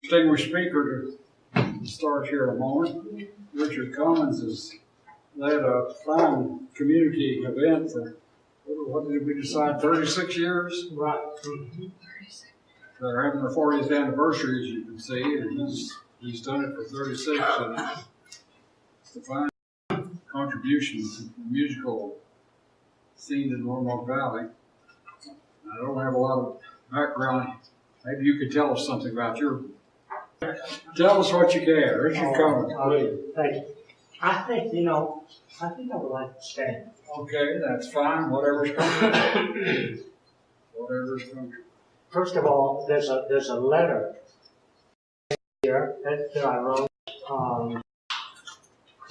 Distinguished speaker to start here in a moment. Richard Cummins has led a fine community event for, what did we decide, 36 years? Right. They're having their 40th anniversary, as you can see, and he's done it for 36, and it's a fine contribution to the musical scene in Norfolk Valley. I don't have a lot of background. Maybe you could tell us something about your. Tell us what you can. Richard Cummins, please. Thank you. I think I would like to stand. Okay, that's fine. Whatever's comfortable. Whatever's comfortable. First of all, there's a letter here that I wrote,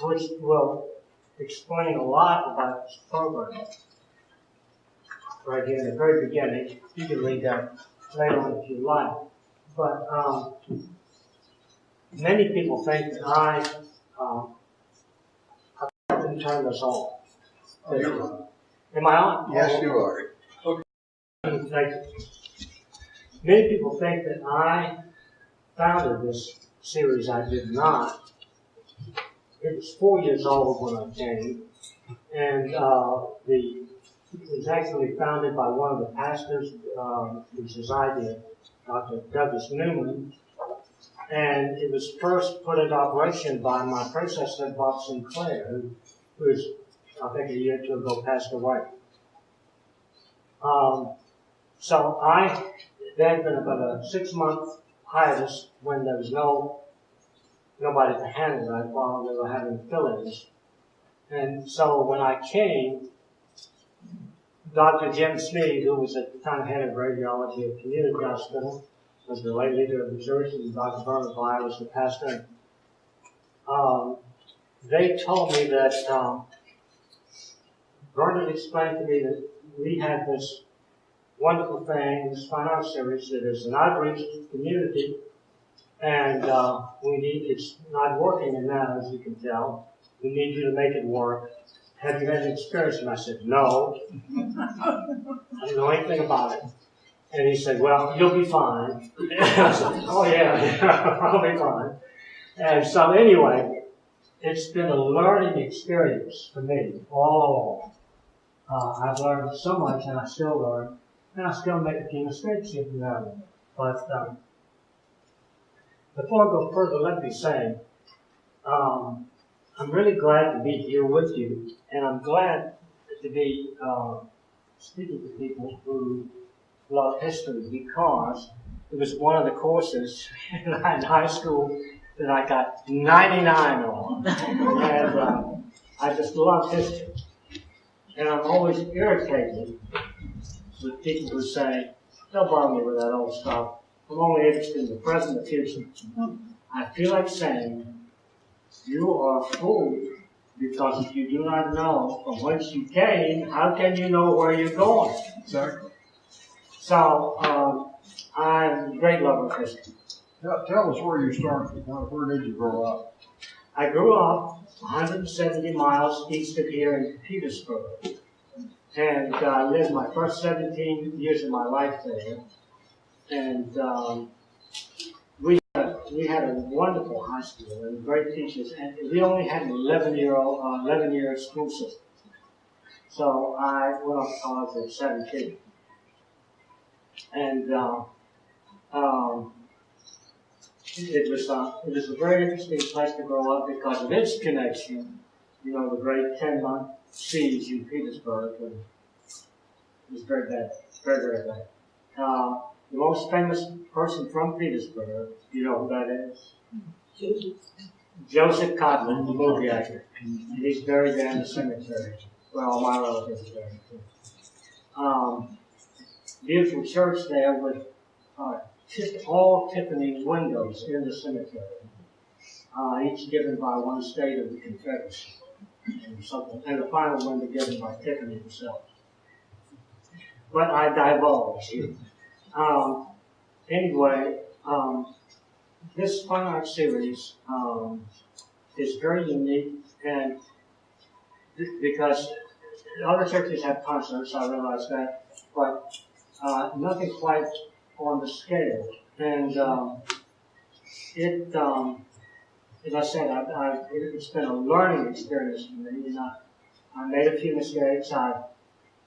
which will explain a lot about this program. Right here in the very beginning, you can read that later on if you like. But many people think that I can turn this on. Am I on? Yes, you are. Okay. Thank you. Many people think that I founded this series. I did not. It was 4 years old when I came, and it was actually founded by one of the pastors, which is idea, Dr. Douglas Newman, and it was first put into operation by my predecessor, Bob Sinclair, who was, I think, a year or two ago passed away. So there had been about a 6-month hiatus when there was nobody to handle that while they were having fill-ins. And so when I came, Dr. Jim Sneed, who was at the time head of radiology at Community Hospital, was the lay leader of the church, and Dr. Bernard Bly was the pastor. They told me that Bernard explained to me that we had this wonderful thing, this fine art series that is an outreach to the community, and it's not working in now, as you can tell. We need you to make it work. Have you had an experience? And I said, no. I don't know anything about it. And he said, well, you'll be fine. And I said, oh yeah, I'll be fine. And so anyway, it's been a learning experience for me all along. I've learned so much, and I still learn. And I still make a few mistakes if you know. But before I go further, let me say, I'm really glad to be here with you, and I'm glad to be speaking to people who love history, because it was one of the courses in high school that I got 99 on, and I just love history. And I'm always irritated with people who say, don't bother me with that old stuff. I'm only interested in the present and future. I feel like saying, you are fooled, because if you do not know from whence you came, how can you know where you're going? Exactly. So, I'm a great lover of history. Tell us where you started. Where did you grow up? I grew up 170 miles east of here in Petersburg. And I lived my first 17 years of my life there. And we had a wonderful high school and great teachers. And we only had an 11-year school system. So I went off to college at 17. And it was a very interesting place to grow up because of its connection. The great 10-month siege in Petersburg. And it was very bad, very, very bad. The most famous person from Petersburg, you know who that is? Joseph Cottman, the movie actor. And he's buried there in the cemetery. Well, my relatives are buried too. Beautiful church there with all Tiffany windows in the cemetery, each given by one state of the Confederacy, and the final window given by Tiffany herself. But I divulge here. Anyway, this fine art series is very unique, and because other churches have concerts, I realize that, but nothing quite on the scale. And as I said, it's been a learning experience for me, and I made a few mistakes. I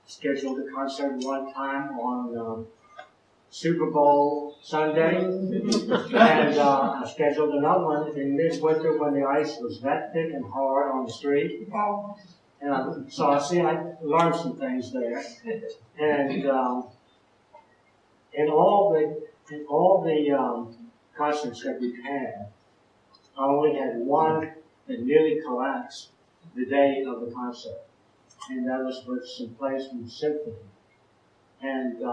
scheduled a concert one time on Super Bowl Sunday, and I scheduled another one in midwinter when the ice was that thick and hard on the street. And I learned some things there. And in all the concerts that we've had, I only had one that nearly collapsed the day of the concert, and that was with some plays from the symphony. And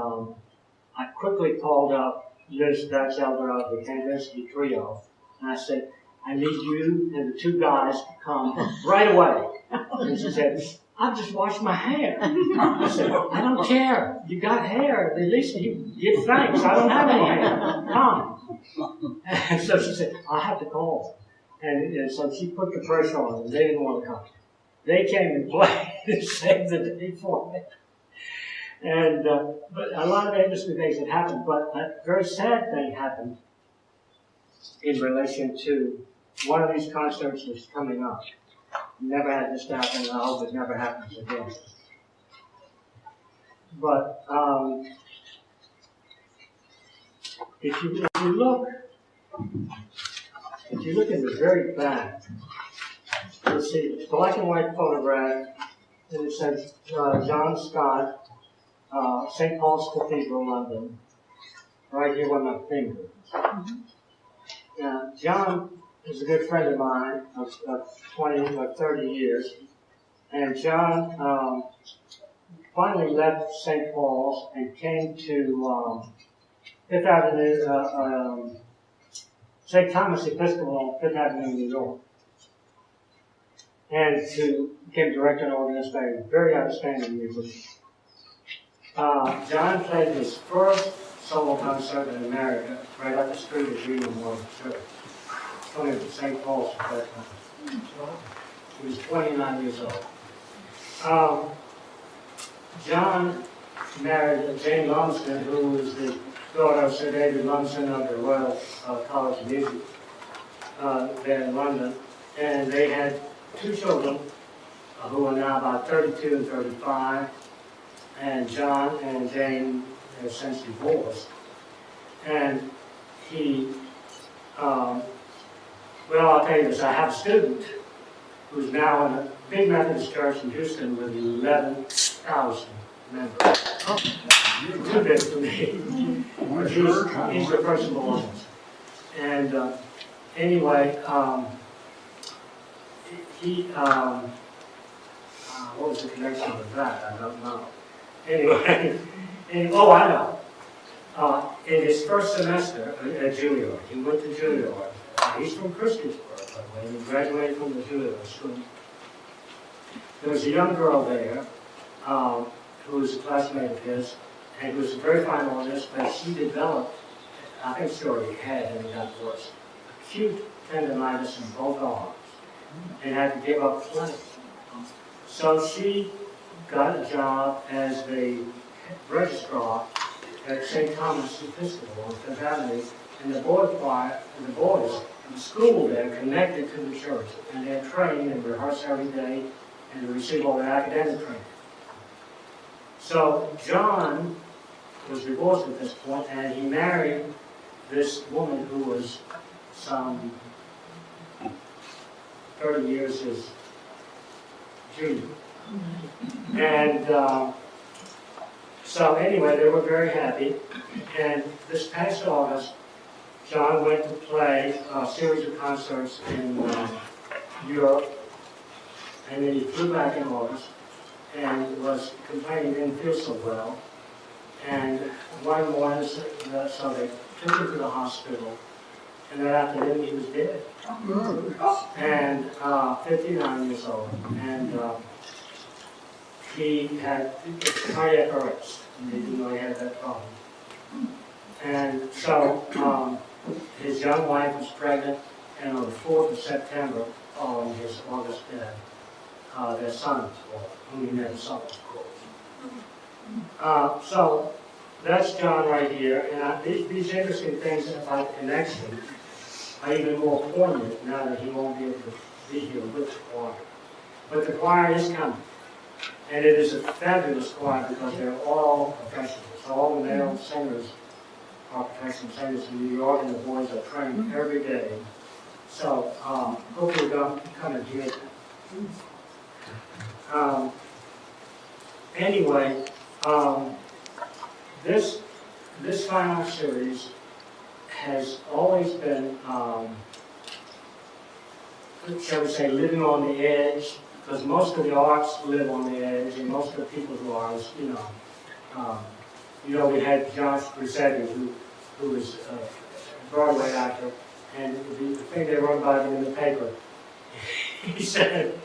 I quickly called up Liz Batchelder of the Kandinsky Trio, and I said, I need you and the two guys to come right away. And she said, I've just washed my hair. I said, I don't care. You got hair. At least you give thanks. I don't have any hair. Come. And so she said, I'll have to call. And so she put the pressure on them. They didn't want to come. They came and played and saved the day for me. And but a lot of interesting things had happened. But a very sad thing happened in relation to one of these concerts that's coming up. Never had this happen, and I hope it never happens again. But if you look in the very back, you'll see a black and white photograph, and it says John Scott, St. Paul's Cathedral, London, right here with my finger. Now, John is a good friend of mine of 20 or 30 years, and John finally left St. Paul's and came to Fifth Avenue, St. Thomas Episcopal on Fifth Avenue, New York, and became director and organist, a very outstanding musician. John played his first solo concert in America right up the street of Greene Church. Coming to St. Paul's at that time. He was 29 years old. John married Jane Lumsden, who was the daughter of Sir David Lumsden of the Royal College of Music there in London. And they had two children who are now about 32 and 35. And John and Jane have since divorced. And he, well, I'll tell you this, I have a student who's now in a big Methodist church in Houston with 11,000 members. Too big for me. He's the principal of it. And anyway, what was the connection with that? I don't know. Anyway, oh, I know. In his first semester at Juilliard, he went to Juilliard. He's from Christiansburg, by the way, and he graduated from the Juilliard school. There was a young girl there who was a classmate of his, and who was a very fine organist, but she developed, I think she already had, and it got worse, acute tendonitis in both arms, and had to give up playing. So she got a job as the registrar at St. Thomas Episcopal on Fifth Avenue, and the board choir, and the boys in the school there connected to the church, and they trained and rehearsed every day, and received all their academic training. So John was divorced at this point, and he married this woman who was some 30 years his junior. And so anyway, they were very happy. And this past August, John went to play a series of concerts in Europe. And then he flew back in August and was complaining he didn't feel so well. And one morning, so they took him to the hospital. And that afternoon, he was dead. And 59 years old. And he had cardiac arrest. He didn't know he had that problem. And so his young wife was pregnant, and on the 4th of September, following his August death, their son was born, whom he never saw, of course. So that's John right here, and these interesting things about connection. are even more poignant now that he won't be able to be here with the choir. But the choir is coming. And it is a fabulous choir because they're all professionals. All the male singers are professional singers in New York, and the boys are trained every day. So hopefully they'll come and hear that. Anyway, this final series has always been, shall we say, living on the edge, because most of the arts live on the edge, and most of the people's lives, we had Josh Rossetti, who was a Broadway actor, and the thing they wrote about him in the paper, he said,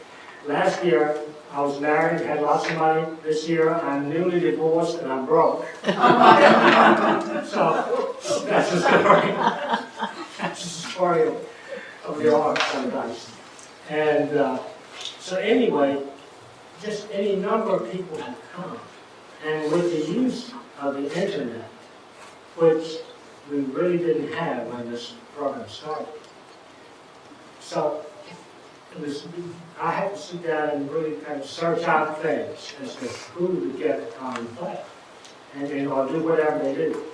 last year I was married, had lots of money. This year I'm newly divorced and I'm broke. So that's the story. That's the story of the art sometimes. And so anyway, just any number of people have come. And with the use of the internet, which we really didn't have when this program started. So I had to sit down and really kind of search out things as to who would get a common play and or do whatever they do.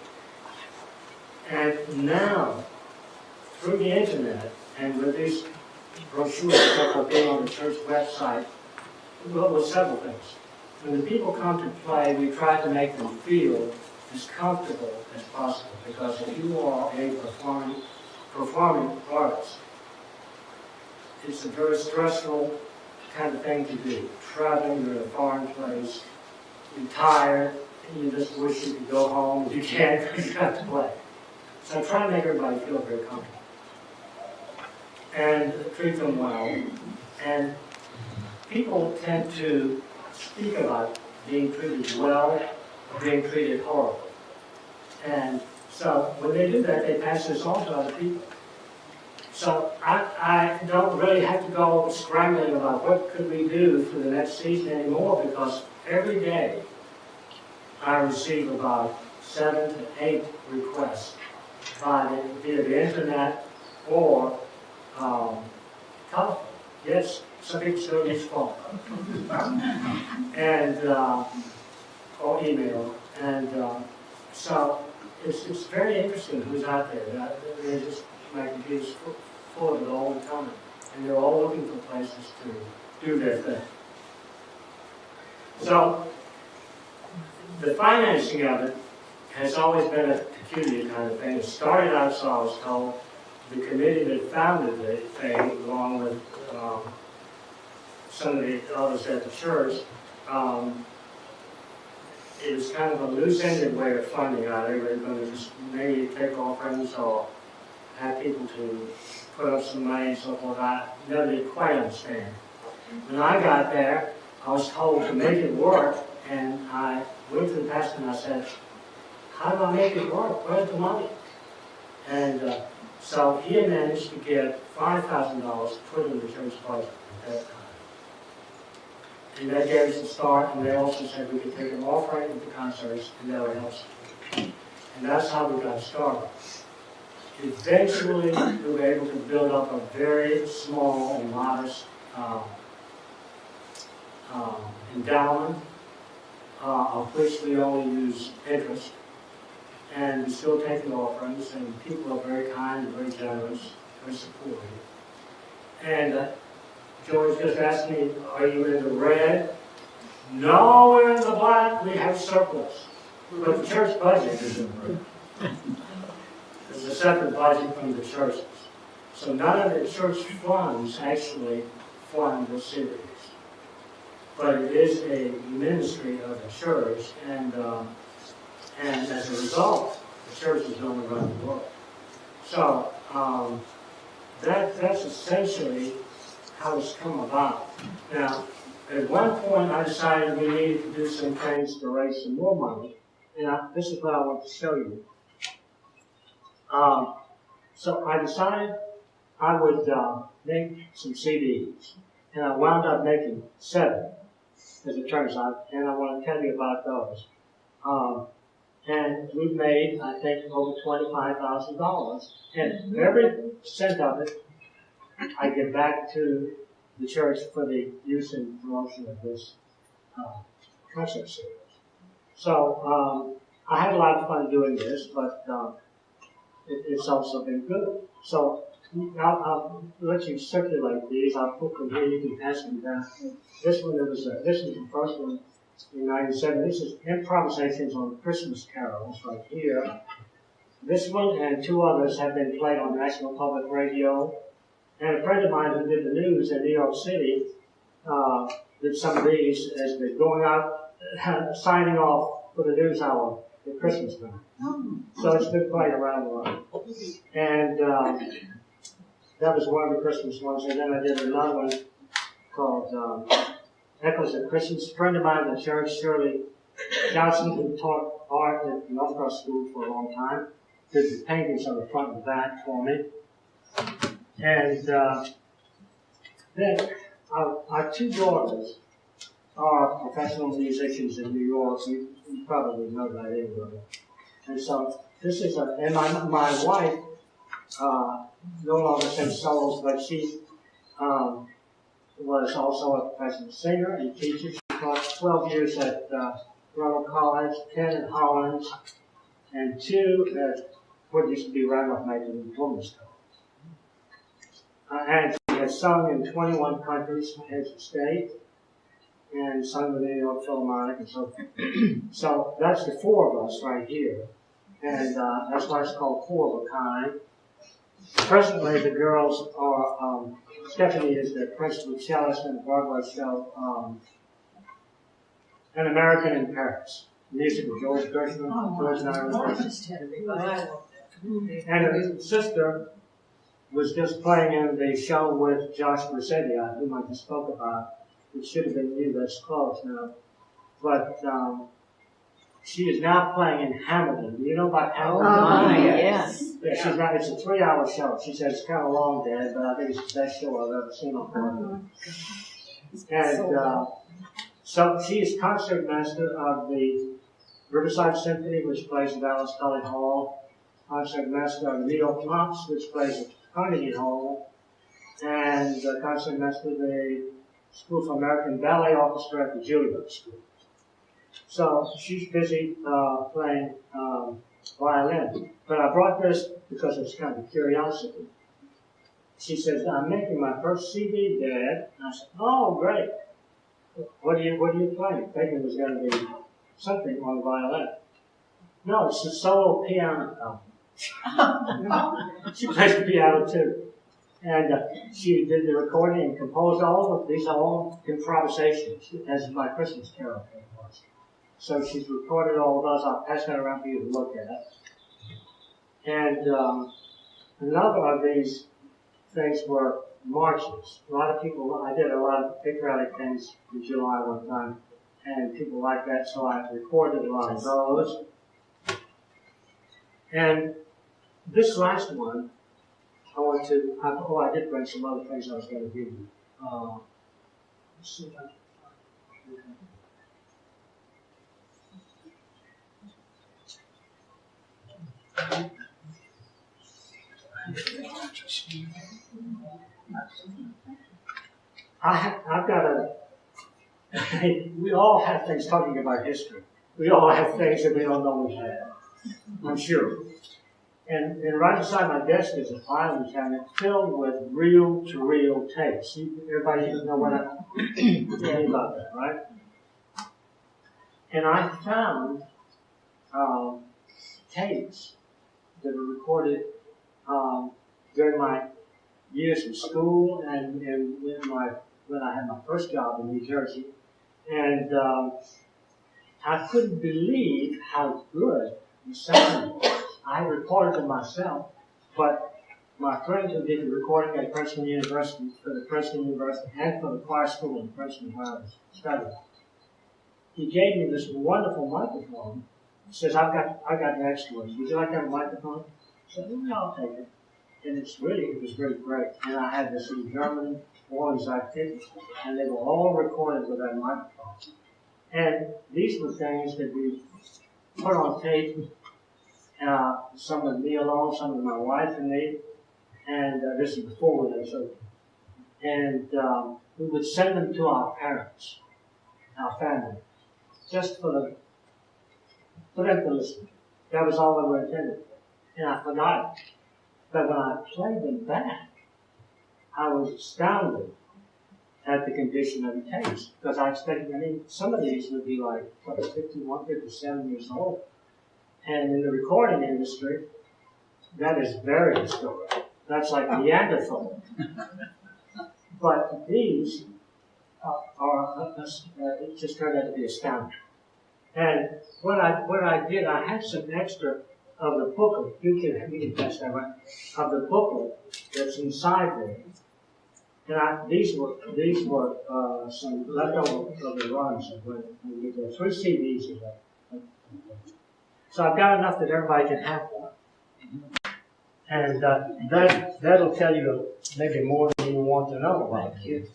And now, through the internet and with these brochures that are being on the church website, well, several things. When the people come to play, we try to make them feel as comfortable as possible, because if you are a performing artist, it's a very stressful kind of thing to do. Traveling, you're in a foreign place, you're tired, and you just wish you could go home, but you can't because you have to play. So I try to make everybody feel very comfortable and treat them well. And people tend to speak about being treated well or being treated horribly. And so when they do that, they pass this on to other people. So I don't really have to go scrambling about what could we do for the next season anymore, because every day I receive about 7 to 8 requests via the internet or telephone. Yes, some people still use phone. And or email. And so it's very interesting who's out there. They're just my computer's full of it all the time, and they're all looking for places to do their thing. So the financing of it has always been a peculiar kind of thing. It started out, so I was told, the committee that founded the thing, along with some of the others at the church, it was kind of a loose-ended way of funding it. They were going to just maybe take offerings or have people to put up some money and so forth. I never did quite understand. When I got there, I was told to make it work, and I went to the pastor and I said, how do I make it work? Where's the money? And so he had managed to get $5,000 put in the church budget at that time. And that gave us a start, and they also said we could take an offering at the concerts, and that would help us. And that's how we got started. Eventually, we were able to build up a very small and modest endowment, of which we only use interest. And we still take the offerings, and people are very kind and very generous, very supportive. And George just asked me, are you in the red? No, we're in the black. We have surplus. But the church budget is in the red. There's a separate budget from the churches. So none of the church funds actually fund the series. But it is a ministry of the church, and as a result, the church is going to run the world. So that's essentially how it's come about. Now, at one point, I decided we needed to do some things to raise some more money, and this is what I want to show you. So I decided I would make some CDs, and I wound up making 7, as it turns out, and I want to tell you about those. And we've made, I think, over $25,000. And every cent of it, I give back to the church for the use and promotion of this concert series. So I had a lot of fun doing this, but it's also been good. So I'll let you circulate these. I'll put them here. You can pass them down. This one, this is the first one in '97. This is improvisations on Christmas carols right here. This one and two others have been played on National Public Radio. And a friend of mine who did the news in New York City did some of these as they're going out, signing off for the news hour at Christmas time. So it's been played around the world. And that was one of the Christmas ones. And then I did another one called Echoes of Christmas. A friend of mine in the church, Shirley Johnson, who taught art at Northcross School for a long time, did the paintings on the front and back for me. And then our two daughters are professional musicians in New York. You probably know that anyway. And so this is and my wife no longer sings solos, but she was also a professional singer and teacher. She taught 12 years at Ronald College, 10 at Holland, and 2 at what used to be Randolph-Macon and Cummins. And she has sung in 21 countries as a state, and sung with the New York Philharmonic and so forth. So that's the 4 of us right here, and that's why it's called 4 of a kind. Presently, the girls are, Stephanie is the principal cellist in the Broadway show, An American in Paris, music of George Gershwin, George and I. And her sister was just playing in the show with Josh Mercedes, whom I just spoke about. It should have been you, that's close now. But she is now playing in Hamilton. Do you know about Hamilton? Oh, yes. Yeah, she's not, it's a 3-hour show. She says it's kind of long, Dad, but I think it's the best show I've ever seen on Broadway. And so she is concertmaster of the Riverside Symphony, which plays at Alice Tully Hall, concertmaster of the New York Pops, which plays at Carnegie Hall, and concertmaster of the School for American Ballet Orchestra at the Juilliard School. So she's busy playing violin. But I brought this because it's kind of a curiosity. She says, I'm making my first CD, Dad. And I said, oh, great. What are you playing? Thinking it was going to be something on the violin. No, it's a solo piano album. She plays the piano too. And she did the recording and composed all of it. These are all improvisations, as my Christmas carol was. So she's recorded all of those. I'll pass that around for you to look at. And another of these things were marches. A lot of people, I did a lot of patriotic things in July one time, and people like that, so I recorded a lot of those. And this last one, I did bring some other things I was going to give you. Let's see if I can find it. I've got we all have things talking about history. We all have things that we don't know we have, I'm sure. And right beside my desk is a filing cabinet filled with reel-to-reel tapes. Everybody know what I'm saying about that, right? And I found tapes that were recorded during my years in school and when I had my first job in New Jersey. And I couldn't believe how good the sound was. I recorded them myself, but my friend who did the recording at Princeton University, for the Princeton University and for the choir school in Princeton, where I was studying, he gave me this wonderful microphone. He says, I got next to it. Would you like to have a microphone? I said, well, I'll take it. And it was really great. And I had this in German ones I picked, and they were all recorded with that microphone. And these were things that we put on tape some of me alone, some of my wife and me, and this is before we had children. And we would send them to our parents, our family, just for them to listen. That was all they were intended for. And I forgot. But when I played them back, I was astounded at the condition of the tapes. Because I expected, some of these would be like, 51, 57 years old. And in the recording industry, that is very historic. That's like Neanderthal. But these it just turned out to be astounding. And what I did, I had some extra of the booklet. You can test that, right? Of the booklet that's inside there. And these were some leftover of the runs of when we did 3 CDs of that. So I've got enough that everybody can have one. And that'll tell you maybe more than you want to know about kids.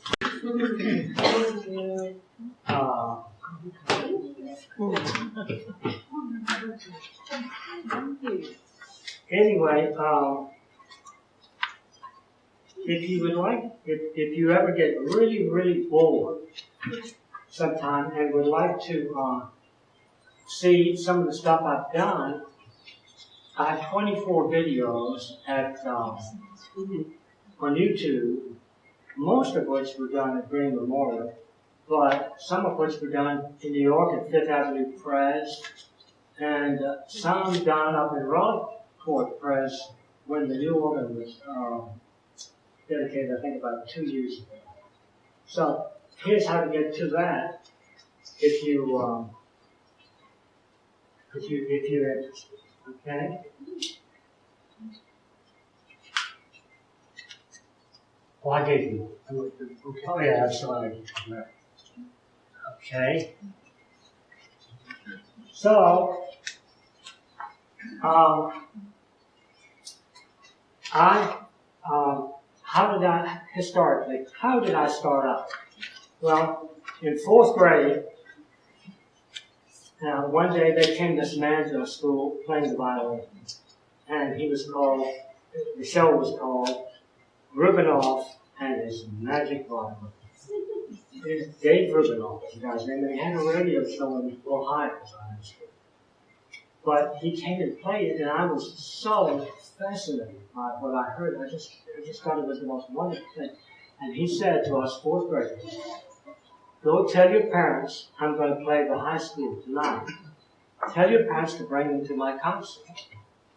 Anyway, if you would like, if you ever get really, really bored sometime and would like to see some of the stuff I've done, I have 24 videos on YouTube, most of which were done at Greene Memorial, but some of which were done in New York at Fifth Avenue Press, and some done up in Rockport Press when the new organ was dedicated, I think, about 2 years ago. So here's how to get to that if you're interested. Okay? Well, I gave you. Oh yeah, I'm sorry. Okay. So, how did I start out? Well, in 4th grade, one day there came this man to a school playing the violin, and the show was called Rubinoff and His Magic Violin. It's Dave Rubinoff, the guy's name, and he had a radio show in Ohio, as I understood. But he came and played it, and I was so fascinated by what I heard. I just thought it was the most wonderful thing. And he said to us 4th graders, "Go tell your parents I'm going to play the high school tonight. Tell your parents to bring them to my concert."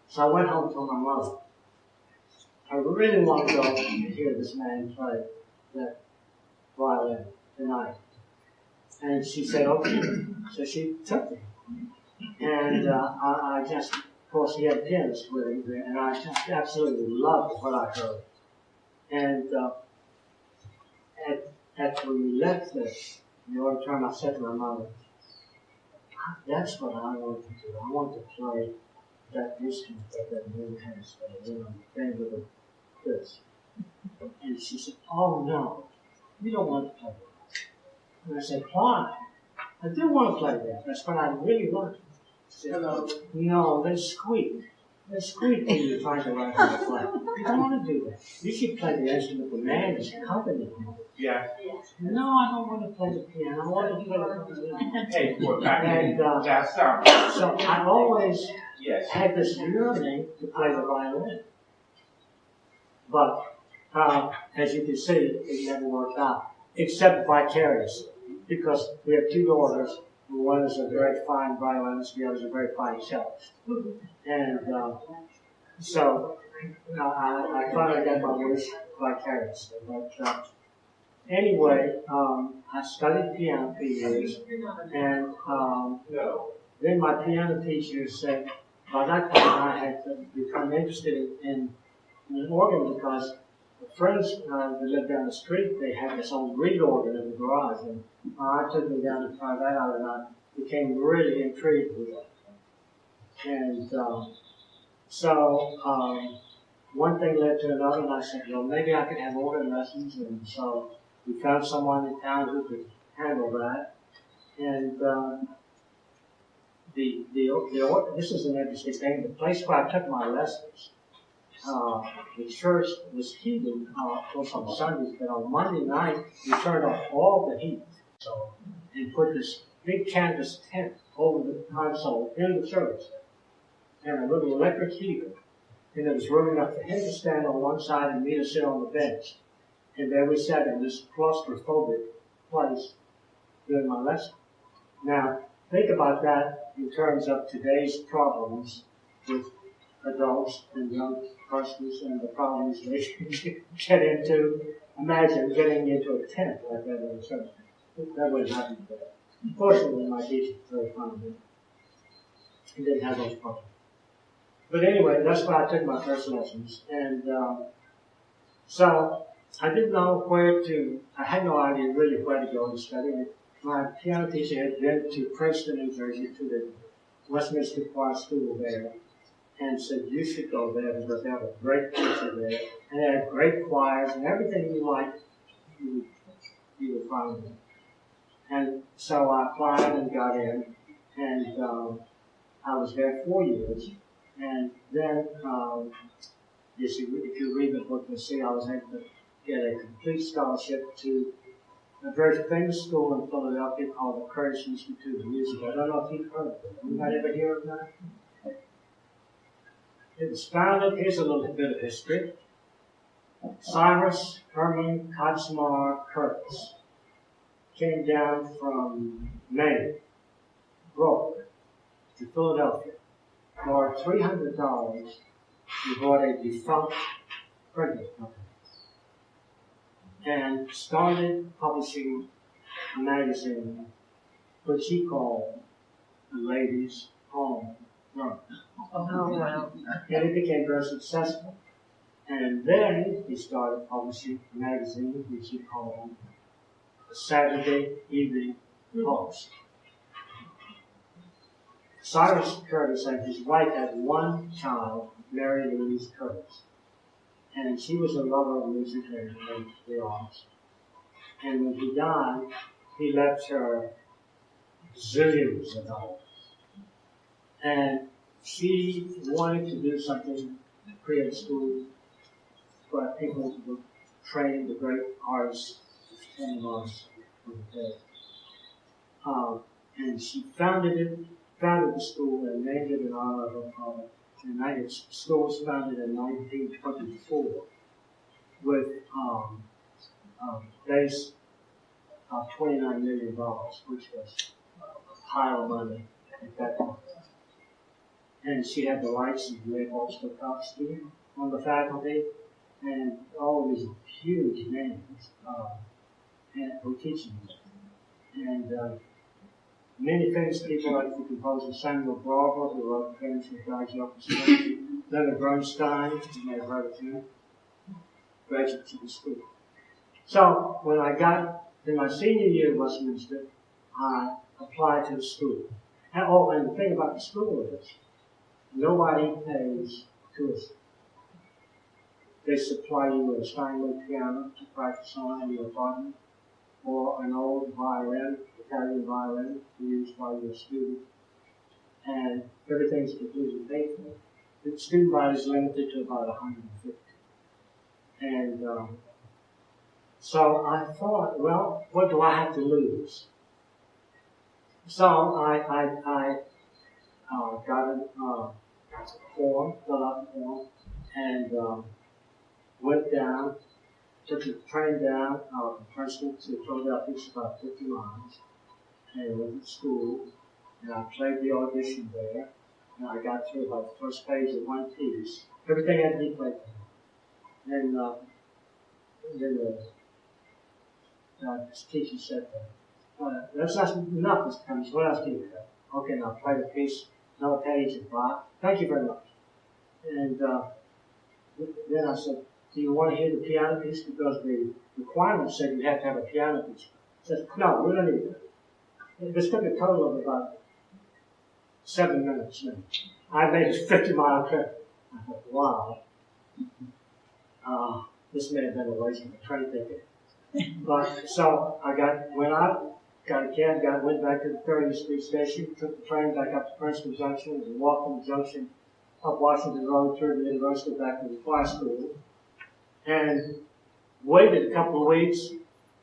So I went home and told my mother, I really want to go and hear this man play that violin tonight. And she said, okay. So she took me. And I just, of course, he had pianist with him there, and I just absolutely loved what I heard. And after we left the auditorium, I said to my mother, that's what I want to do. I want to play that instrument that man has, thing with this. And she said, oh no, you don't want to play that. And I said, why? I do want to play that. That's what I really want. She said, no, they squeak. They squeak when you're trying to learn how to play. You don't want to do that. You should play the instrument the man is accompanying you. Yeah. No, I don't want to play the piano. I want to play the violin. Hey, well, and that's so I always yes. had this yearning to play the violin. But as you can see, it never worked out, except vicariously, because we have 2 daughters. One is a very fine violinist, the other is a very fine cellist. And so I thought I got my wish vicariously. But anyway, I studied piano for years, and then my piano teacher said, by that point I had become interested in an organ because the friends that lived down the street, they had this old reed organ in the garage, and I took me down to try that out, and I became really intrigued with it. And so one thing led to another, and I said, well, maybe I could have organ lessons, and so we found someone in town who could handle that. And this is an interesting thing. The place where I took my lessons, the church was heating, of course, on Sundays, but on Monday night, we turned off all the heat. So, and put this big canvas tent over the console in the church, and a little electric heater. And there was room enough for him to stand on one side and me to sit on the bench. And there we sat in this claustrophobic place during my lesson. Now, think about that in terms of today's problems with adults and young persons and the problems they get into. Imagine getting into a tent like that in a church. That wouldn't happen today. Fortunately, my teacher was very fond of me. He didn't have those problems. But anyway, that's where I took my first lessons. And so I didn't know where to, I had no idea really where to go to study. My piano teacher had been to Princeton, New Jersey, to the Westminster Choir School there, and said, you should go there because they have a great teacher there, and they had great choirs, and everything you like, you would find there. And so I applied and got in, and I was there 4 years, and then, if you read the book, you'll see I was able to get a complete scholarship to a very famous school in Philadelphia called the Curtis Institute of Music. I don't know if you've heard of it. Anybody ever hear of that? It was founded, here's a little bit of history. Cyrus Herman Kazimar Curtis came down from Maine, broke, to Philadelphia. For $300, he bought a defunct printing company and started publishing a magazine which he called The Ladies' Home Run. Oh, wow. And it became very successful. And then he started publishing a magazine which he called The Saturday Evening Post. Cyrus Curtis and his wife had one child, Mary Louise Curtis. And she was a lover of music and the arts. And when he died, he left her zillions of dollars. And she wanted to do something to create a school where people would train the great artists and artists of the day. And she founded the school and named it in honor of her father. And the school was founded in 1924 with base of $29 million, which was a pile of money at that time. And she had the rights of Leopold Stokowski on the faculty, and all these huge names were teaching there. And many famous people like the composer Samuel Barber, who wrote famous Adagio Orchestra, Leonard Bernstein, you may have heard of him, graduates of the school. So when I got in my senior year at Westminster, I applied to the school. And the thing about the school is, nobody pays tuition. They supply you with a Steinway piano to practice on in your apartment, or an old violin, Italian violin, to use while you're a student. And everything's completely paid for. The student body is limited to about 150. And so I thought, well, what do I have to lose? So I got a form, filled out the form, and went down, took the train down from Princeton to Philadelphia, it's about 50 miles, and went to school, and I played the audition there, and I got through about the first page of one piece. Everything had to be played for me. And then the teacher said, that's not enough, Mr. Cummins. What else do you have? Okay, now play the piece, another page, and blah. Thank you very much. And then I said, do you want to hear the piano piece? Because the requirement said you have to have a piano piece. He said, no, we don't need that. This took a total of about 7 minutes. I made a 50-mile trip. I thought, wow. This may have been a waste of a train ticket. But so went out, got a cab, went back to the 30th Street station, took the train back up to Princeton Junction, and walked from the junction up Washington Road through the university back to the fly school, and waited a couple of weeks,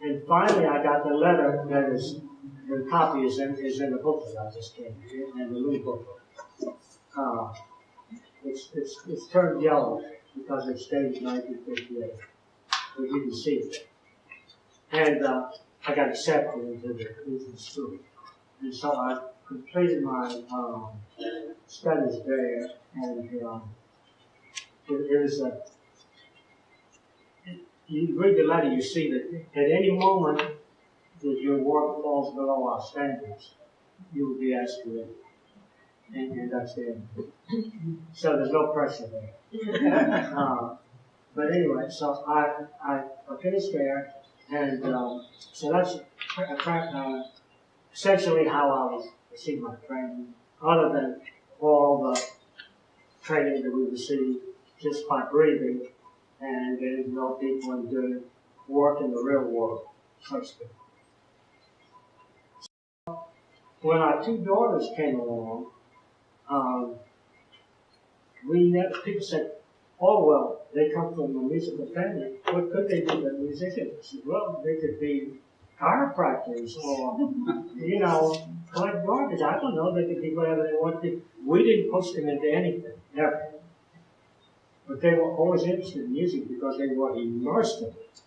and finally I got the letter that is, the copy is in the booklet I just gave you, and the little booklet. It's turned yellow because it's dated 1958, but you can see it. And I got accepted into the school. And so I completed my studies there, and it was you read the letter, you see that at any moment that your work falls below our standards, you will be asked to leave. And that's the end. So there's no pressure there. But anyway, so I finished there, and so that's essentially how I received my training, other than all the training that we received just by breathing and getting to know people and doing work in the real world, so to speak. When our two daughters came along, people said, oh, well, they come from a musical family. What could they be? They're musicians. I said, well, they could be chiropractors or, collect garbage. I don't know. They could be whatever they want to. We didn't push them into anything, never. But they were always interested in music because they were immersed in it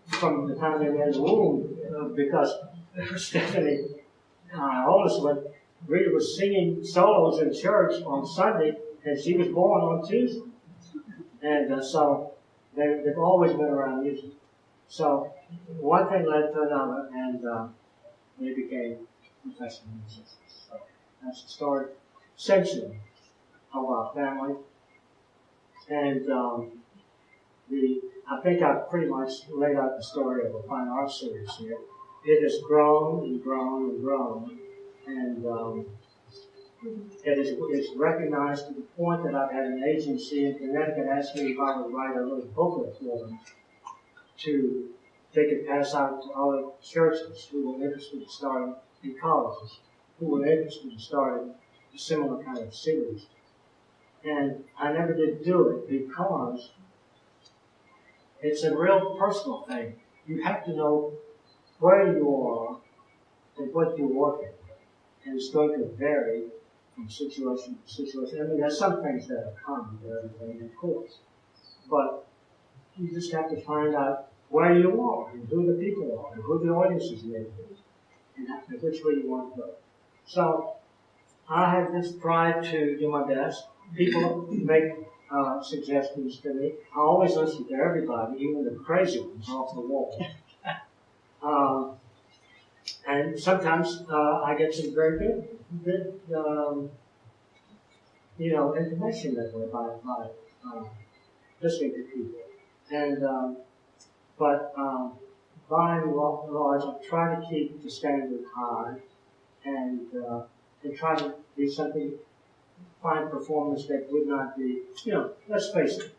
from the time they were in the womb. Because Stephanie, our oldest one, Rita was singing solos in church on Sunday, and she was born on Tuesday. And so they've always been around music. So one thing led to another, and they became professional musicians. So that's the story, essentially, of our family. And I think I've pretty much laid out the story of the fine arts series here. It has grown and grown and grown, and it's recognized to the point that I've had an agency in Connecticut ask me if I would write a little booklet for them to they could pass out to other churches who were interested in starting, in colleges, who were interested in starting a similar kind of series. And I never did do it because it's a real personal thing. You have to know where you are and what you're working with. And it's going to vary from situation to situation. I mean, there's some things that are common to everything, of course. But you just have to find out where you are and who the people are and who the audiences may be and which way you want to go. So I have just tried to do my best. People make suggestions to me. I always listen to everybody, even the crazy ones off the wall. And sometimes I get some very good information that way by listening to people. And but by and large, I try to keep the standard high and try to do something, find performance that would not be, let's face it,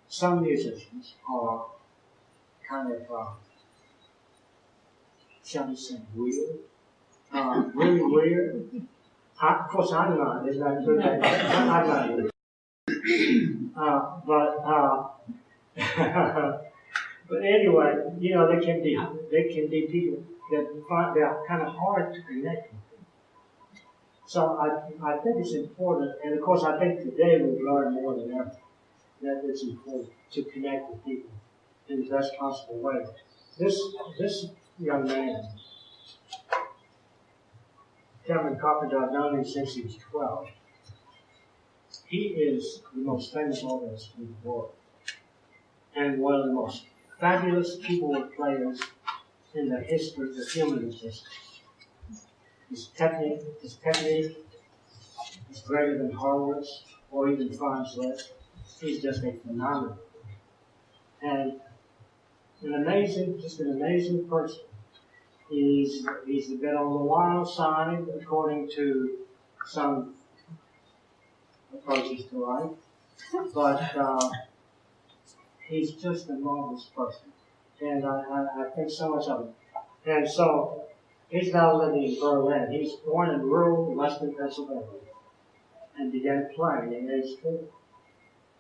some musicians are kind of, shall we say, weird, really weird. Of course, I'm not. Is that true? I'm not weird. But anyway, they can be people that find they're kind of hard to connect with. So I think it's important, and of course I think today we've learned more than ever that it's important to connect with people in the best possible way. This young man, Kevin Carpenter, I've known him since he was 12. He is the most famous organist in the world, and one of the most fabulous keyboard players in the history of human existence. His technique is greater than Horowitz or even Franz Liszt. He's just a phenomenon. And an amazing person. He's a bit on the wild side, according to some approaches to life. But he's just a marvelous person. And I think so much of him. And so He's now living in Berlin. He's born in rural western Pennsylvania and began playing at age 4.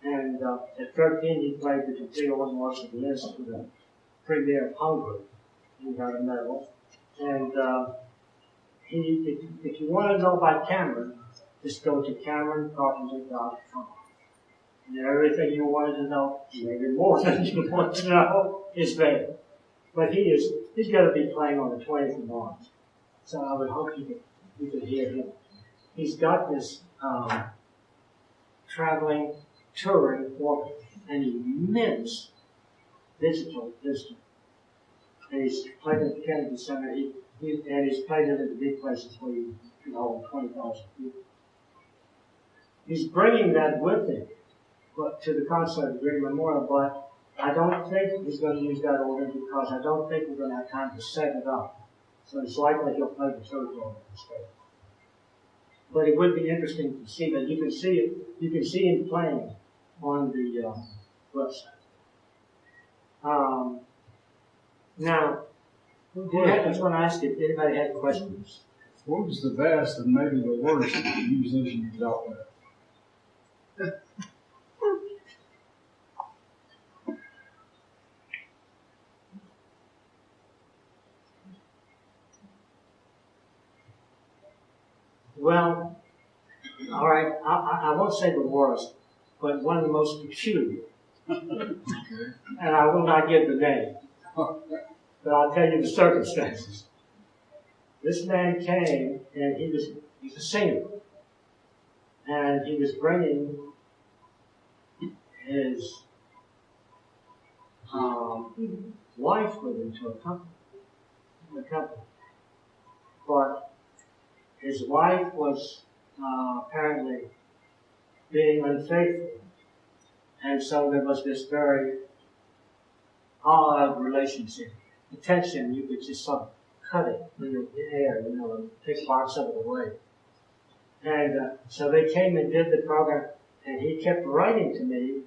And at 13, he played the complete organ of the list for the Premier of Hungary. He got a medal. And if you want to know about Cameron, just go to CameronCarpenter.com. And everything you wanted to know, maybe more than you want to know, is there. But he's going to be playing on the 20th of March. So I would hope you could hear him. He's got this traveling, touring organ, an immense digital instrument. And he's played at the Kennedy Center, and he's played it at the big places where you can hold 20,000 people. He's bringing that with him to the concert at Greene Memorial, but I don't think he's going to use that organ because I don't think we're going to have time to set it up. So it's likely he'll play the church organ instead. But it would be interesting to see that. You can see it. You can see him playing on the website. Now, I just want to ask if anybody had questions. What was the best and maybe the worst musician you dealt with? Well, all right, I won't say the worst, but one of the most peculiar. And I will not give the name, but I'll tell you the circumstances. This man came, and he's a singer, and he was bringing his wife with him to a company. But his wife was apparently being unfaithful. And so there was this very odd relationship. The tension, you could just sort of cut it in the air, and take parts of it away. And so they came and did the program, and he kept writing to me.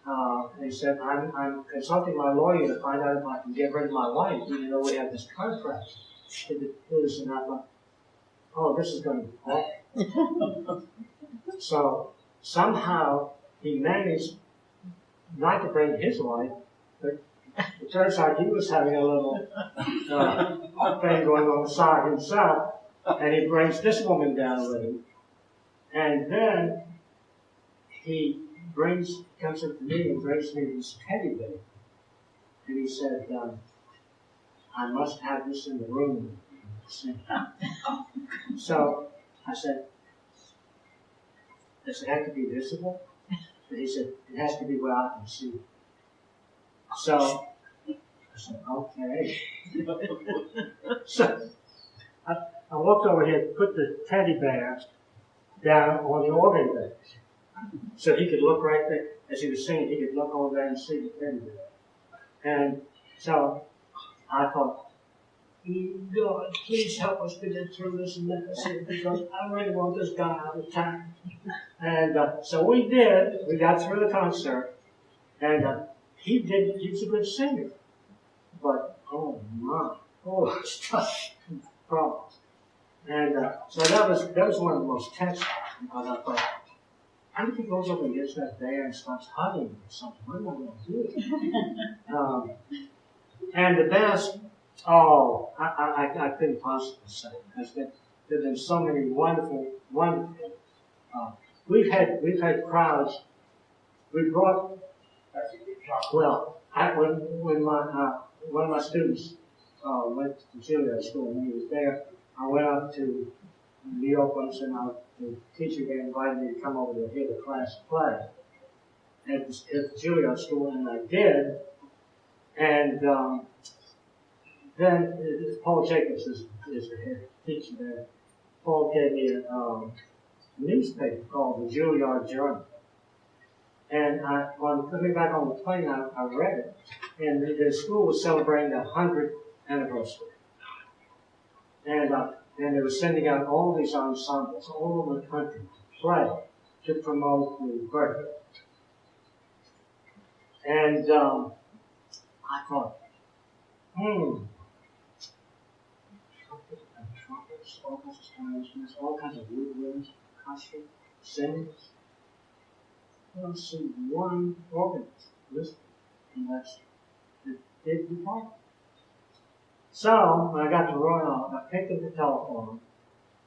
And he said, I'm consulting my lawyer to find out if I can get rid of my wife, even though we have this contract. And I thought, oh, this is going to be awful. So somehow he managed not to bring his wife, but it turns out he was having a little thing going on inside himself, and he brings this woman down with him. And then he comes up to me and brings me this teddy bear. And he said, I must have this in the room. So I said, does it have to be visible? And he said, it has to be where I can see. So I said, okay. So I walked over here and put the teddy bear down on the organ bench. So he could look right there. As he was singing, he could look over there and see the teddy bear. And so I thought, God, please help us to get through this mess here, because I really want this guy out of town. And so we did. We got through the concert, and he's a good singer. But, oh my, it's tough problems. And so that was one of the most tense, because I thought, how if he goes up and gets that bear and starts hugging or something? What am I going to do? And the best, I couldn't possibly say, because there have been so many wonderful. We've had crowds. We brought. Well, when one of my students went to Juilliard school, and he was there, I went up to New York once, and the teacher invited me to come over to hear the class play at the Juilliard school, and I did. And then Paul Jacobs is the head teacher there. Paul gave me a newspaper called the Juilliard Journal. And on coming back on the plane, I read it. And the school was celebrating the 100th anniversary. And they were sending out all these ensembles all over the country to play, to promote the birthday. And I thought, instruments, all kinds of string instruments, all kinds of woodwinds, percussion, singers. I don't see one organist listed, and that's the big department. So, when I got to Royal, I picked up the telephone,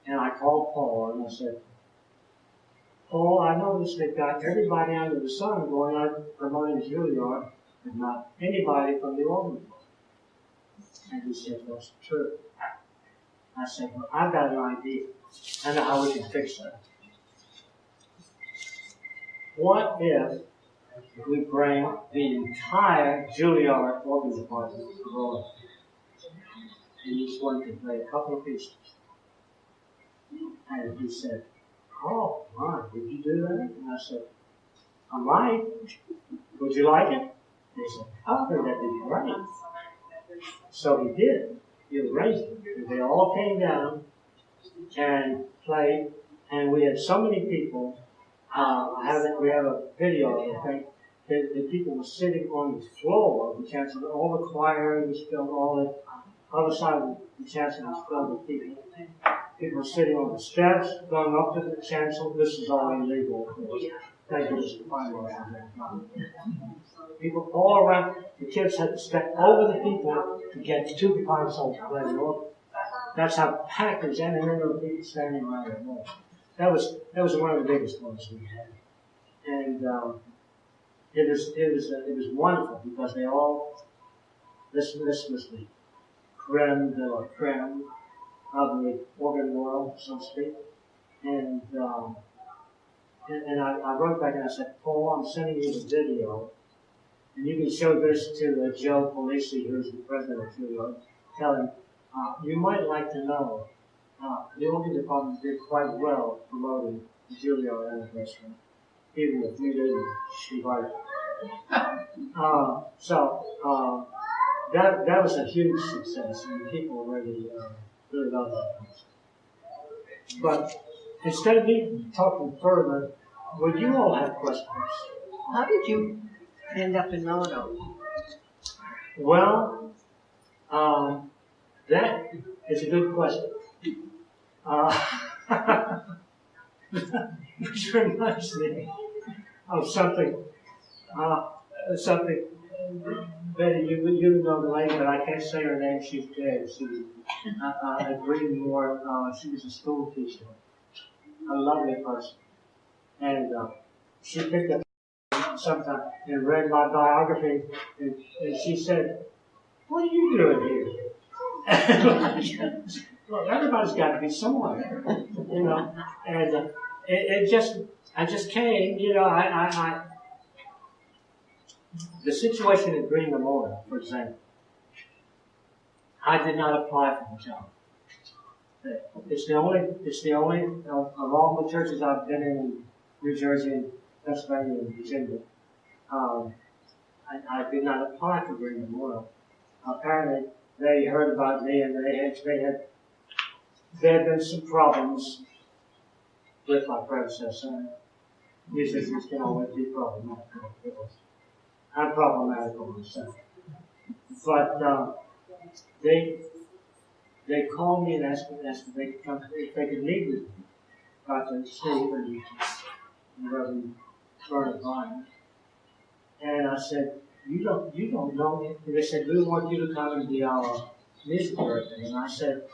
and I called Paul, and I said, Paul, I noticed they've got everybody under the sun going out promoting Juilliard, but not anybody from the organ department. And he said, that's true. I said, well, I've got an idea. I know how we can fix that. What if we bring the entire Juilliard organ department to Royal? And each one can play a couple of pieces. And he said, oh, my, would you do that? And I said, I might. Would you like it? And he said, I think that'd be great. So he did. He arranged it. They all came down and played, and we had so many people. We have a video, I think, that the people were sitting on the floor of the chancel. All the choir was filled, all the other side of the chancel was filled with people. People were sitting on the steps, going up to the chancel. This is all illegal, of course. Thank you, Mr. Feinberg. People all around. The kids had to step over the people to get to the console to play the organ. That's how packed it was, and then there were people standing around the wall. That was one of the biggest ones we had, and it was wonderful because they all this was the creme de la creme of the organ world, so to speak, and I wrote back and I said, Paul, I'm sending you the video, and you can show this to Joe Polisi, who's the president of Juilliard. Tell him you might like to know. The organ department did quite well promoting the Juilliard anniversary, even if you didn't invite that was a huge success, and people really loved that. But instead of me talking further, would you all have questions? How did you end up in Roanoke? Well, that is a good question. Which reminds me of something. Betty, you know the lady, but I can't say her name. She's dead. She was at Greene. She was a school teacher, a lovely person, and she picked up sometime and read my biography, and she said, "What are you doing here?" Well, everybody's got to be somewhere, you know. And I just came, you know. The situation at Greene Memorial, for example, I did not apply for the job. It's the only of all the churches I've been in New Jersey, and Pennsylvania, and Virginia. I did not apply for Greene Memorial. Apparently, they heard about me, and there had been some problems with my predecessor. Musicians can always be problematic. I'm problematic myself. But they called me and asked me if they could come, if they could meet with me about the Steve and Reverend Vernon Vine. And I said, you don't know me. And they said, we want you to come and be our music director. And I said,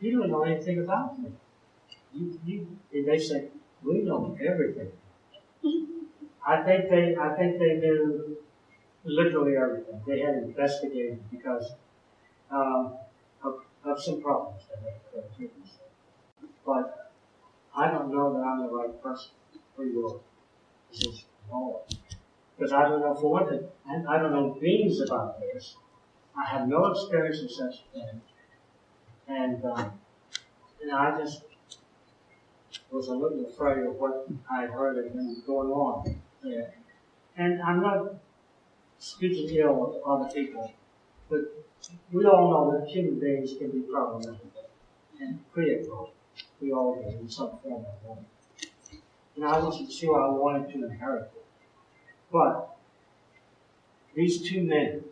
you don't know anything about me. And they said, we know everything. I think they knew literally everything. They had investigated because of some problems that had. But I don't know that I'm the right person for your position at all. Because I don't know, for one thing, I don't know beans about this. I have no experience in such a thing. And I just was a little afraid of what I had heard had been going on there. And I'm not speaking ill of other people, but we all know that human beings can be problematic and create problems. We all do in some form or form. And I wasn't sure I wanted to inherit it. But these two men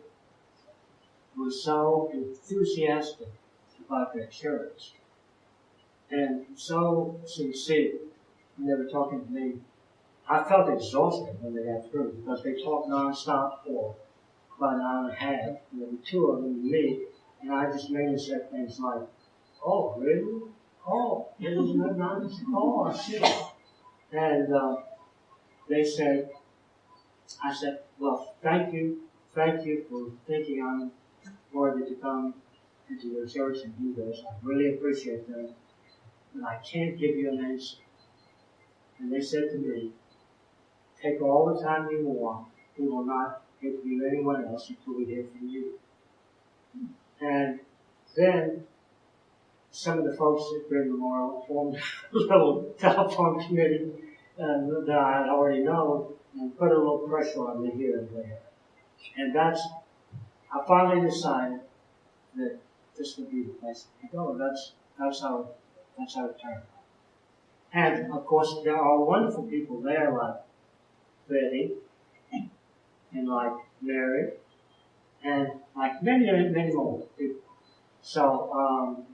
were so enthusiastic about their church and so sincere when they were talking to me. I felt exhausted when they got through because they talked nonstop for about an hour and a half. And there were two of them and me, and I just mainly said things like, "Oh, really? Oh, isn't that nice? Oh, I see." And they said, I said, "Well, thank you for thinking I'm worthy to come into your church and do this. I really appreciate that, but I can't give you an answer." And they said to me, "Take all the time you want. We will not interview anyone else until we hear from you." And then some of the folks at Greene Memorial formed a little telephone committee that I had already known and put a little pressure on me here and there. And I finally decided that this would be the place to go. That's how it turned out. And of course, there are wonderful people there like Betty and like Mary and like many, many more people. So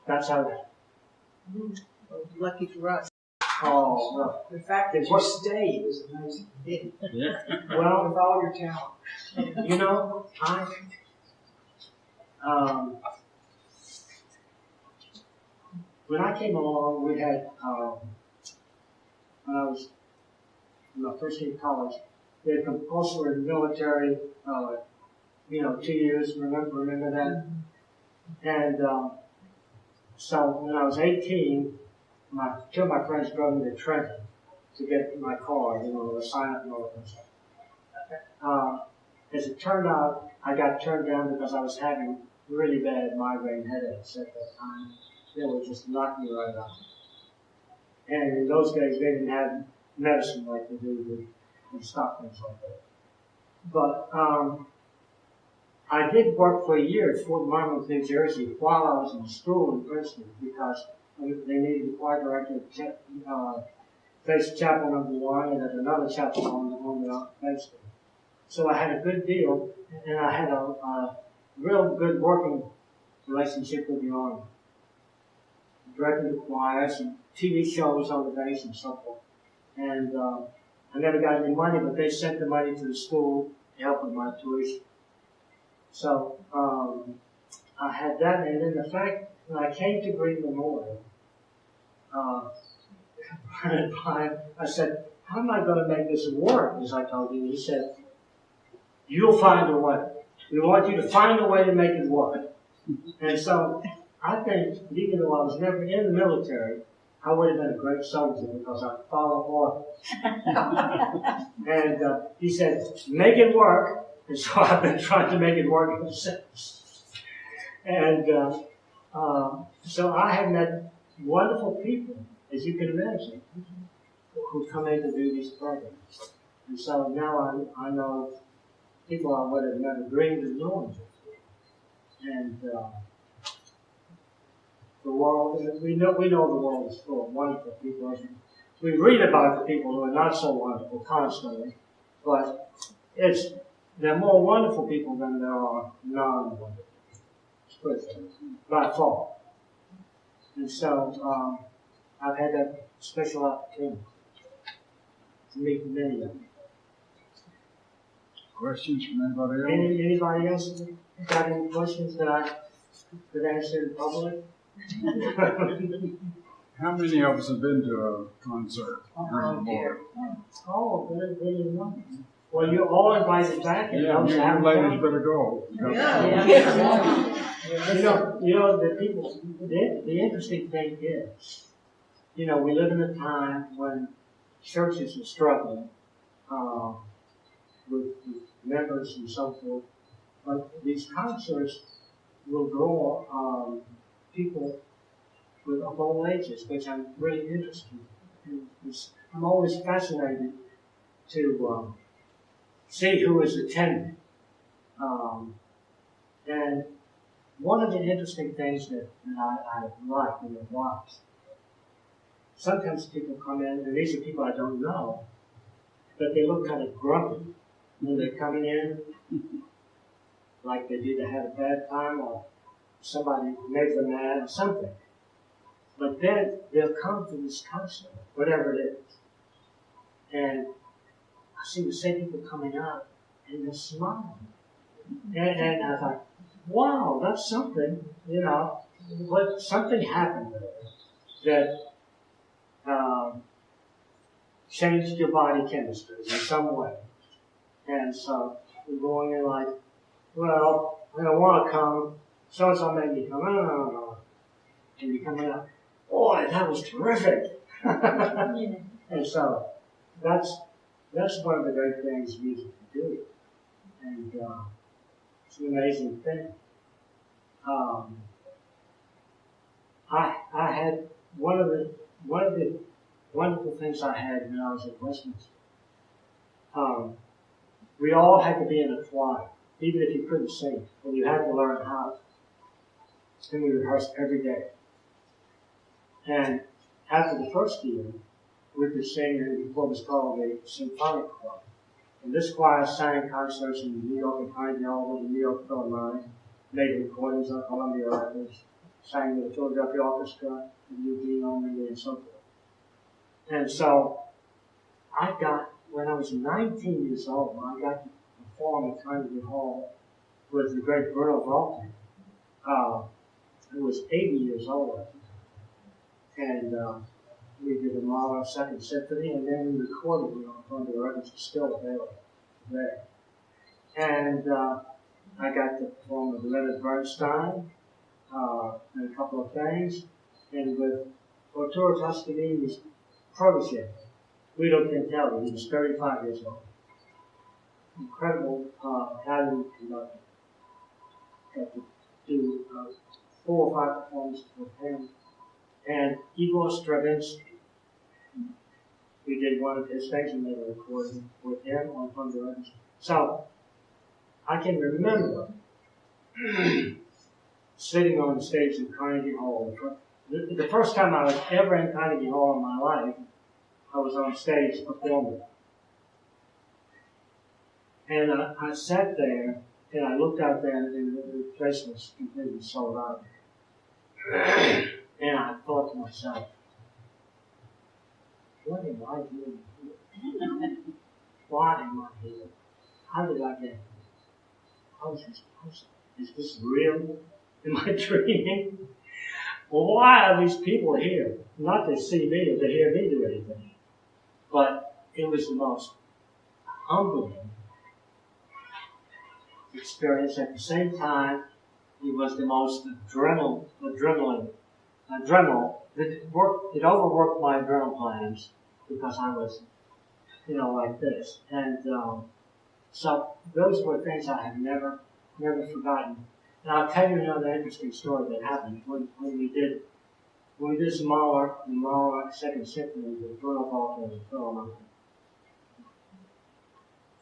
that's how that. Lucky for us. Oh, well. The fact that you stayed is amazing. Yeah. Well, With all your talent. you know, when I came along, we had, when I was in my first year of college, we had compulsory military, 2 years, remember that? And so when I was 18, two of my friends drove me to Trenton to get my card, to sign up and all that kind of stuff. As it turned out, I got turned down because I was having really bad migraine headaches at that time. They would just knock me right out. And in those days, they didn't have medicine like they do and stop things like that. But I did work for a year at Fort Monmouth, New Jersey, while I was in school in Princeton because they needed a choir director to face chapel number 1 and at another chapel on the face. So I had a good deal, and I had a real good working relationship with the Army. Directing the choirs and TV shows on the base and so forth. And I never got any money, but they sent the money to the school to help with my tuition. So I had that, and then the fact when I came to Greene Memorial, I said, "How am I going to make this work?" As I told you, he said, "You'll find a way. We want you to find a way to make it work." And so I think, even though I was never in the military, I would have been a great soldier because I followed orders. And he said, "Make it work." And so I've been trying to make it work ever since. And so I have met wonderful people, as you can imagine, who come in to do these programs. And so now I know people I would have never dreamed of knowing before. And the world, we know the world is full of wonderful people. We read about the people who are not so wonderful constantly, but there are more wonderful people than there are non-wonderful people, by far. And so I've had that special opportunity to meet many of them. Questions from anybody else? Anybody else got any questions that I could answer in public? How many of us have been to a concert? Oh, dear. Oh, very wonderful. Well, you're all invited back. And Yeah, those you haven't ladies come. better go. You know, the people, the interesting thing is, we live in a time when churches are struggling with members and so forth, but these concerts will draw people of all ages, which I'm really interested in. I'm always fascinated to see who is attending. And one of the interesting things that I like when I watch, sometimes people come in, and these are people I don't know, but they look kind of grumpy when they're coming in, like they either had a bad time or somebody makes them mad or something. But then they'll come to this concert, whatever it is. And I see the same people coming out and they're smiling. And I thought, wow, that's something, you know. But something happened there that changed your body chemistry in some way. And so we're going in like, well, I don't want to come. So-and-so made me come. No. And you come out, boy, that was terrific. And so that's one of the great things music can do. And it's an amazing thing. I had one of the wonderful things I had when I was at Westminster. We all had to be in a choir, even if you couldn't sing, and you had to learn how. And we rehearsed every day. And after the first year, we could sing in what was called a symphonic choir. And this choir sang concerts in New York and Carnegie Hall with the New York Philharmonic, made recordings on Columbia Records, sang with the Philadelphia Orchestra, and Eugene Only, and so forth. And so when I was 19 years old, I got to perform at Carnegie Hall with the great Bruno Walton, who was 80 years old. And we did the Mahler Second Symphony, and then we recorded it on Columbia Records. It's still available there. And I got to perform with Leonard Bernstein and a couple of things, and with Arturo Toscanini's protege, Guido Cantelli. He was 35 years old. Incredible Italian conductor. Got to do 4 or 5 performances with him. And Igor Stravinsky. We did one of his things and made a recording with him on Columbia Records. So I can remember sitting on stage in Carnegie Hall. The first time I was ever in Carnegie Hall in my life, I was on stage performing. And I sat there and I looked out there and the place was completely sold out. And I thought to myself, what am I doing here? Why am I here? How did I get here? How is this possible? Is this real? Am I dreaming? Well, why are these people here? Not to see me or to hear me do anything. But it was the most humbling experience. At the same time, it was the most adrenaline. It overworked my adrenal glands because I was, like this. And so those were things I have never forgotten. And I'll tell you another interesting story that happened when we did Mahler, the Mahler Second Symphony with Bruno Walton and Philharmonic.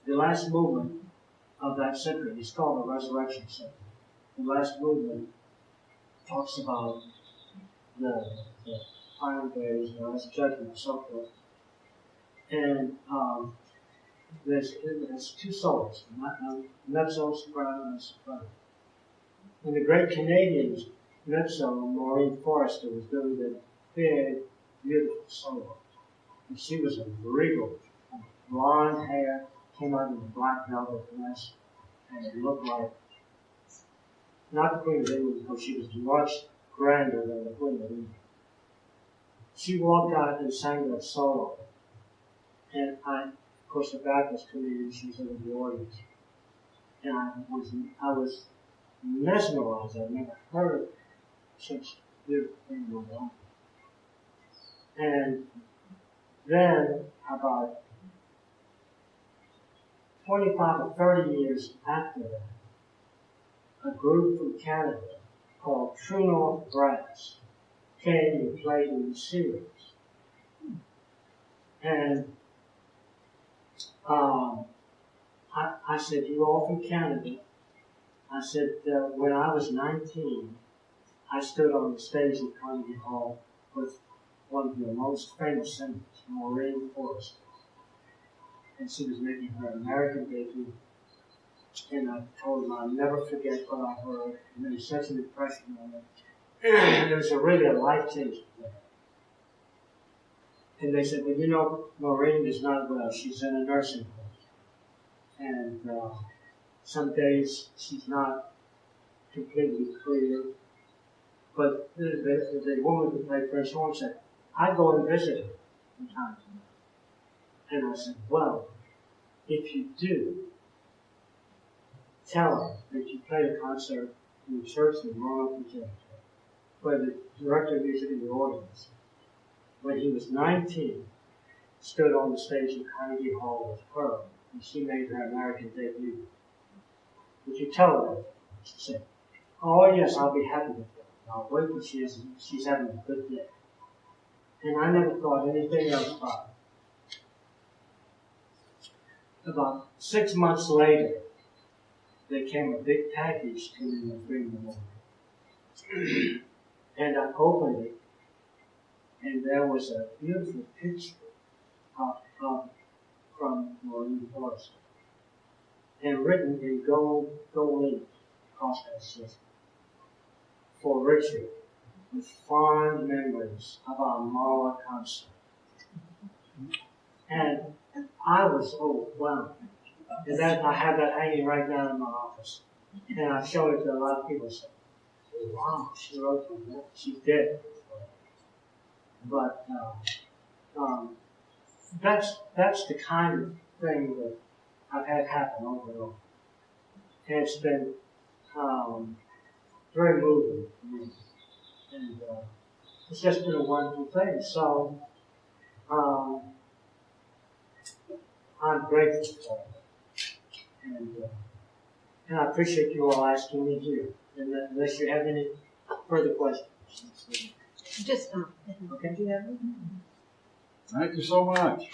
The last movement of that symphony is called the Resurrection Symphony. The last movement talks about the final days, the last judgment, and so forth. And there's 2 solos, mezzo, soprano, and soprano. And the great Canadian mezzo, Maureen Forrester, was doing the big, beautiful solo. And she was a regal, blonde hair, came out in a black velvet dress, and it looked like, not the Queen of England, because she was much grander than the Queen of England. She walked out and sang that solo. And of course, the back was to me, and she was in the audience. And I was mesmerized. I've never heard such a beautiful thing in my life. And then, about 25 or 30 years after that, a group from Canada called True North Brass came and played in the series. And I said, "You're all from Canada." I said, when I was 19, I stood on the stage at Carnegie Hall with one of the most famous singers, Maureen Forrester. And she was making her American debut. And I told them I'll never forget what I heard. It made such an impression on me. It was really a life-changing thing. And they said, well, you know, Maureen is not well. She's in a nursing home. And some days she's not completely clear. But the woman who played French horn said, I go and visit her from time to time. And I said, well, if you do, tell her that you played a concert in the church in Roanoke, Virginia, where the director of music in the audience, when he was 19, stood on the stage in Carnegie Hall with her, and she made her American debut. Would you tell her that? She said, oh yes, I'll be happy with her. I'll wait till she's having a good day. And I never thought anything else about it. About 6 months later, there came a big package to me in Greene. And I opened it, and there was a beautiful picture from Maureen Forrester, and written in gold ink across that system. For Richard, with fond memories of our Mara concert. And I was overwhelmed. And then I have that hanging right now in my office. And I showed it to a lot of people and said, wow, she wrote from that. She did. But that's the kind of thing that I've had happen over and over. And it's been very moving for me. And it's just been a wonderful thing. So I'm grateful for it. And I appreciate you all asking me here. And unless you have any further questions. Just, Okay. do you have any? Thank you so much.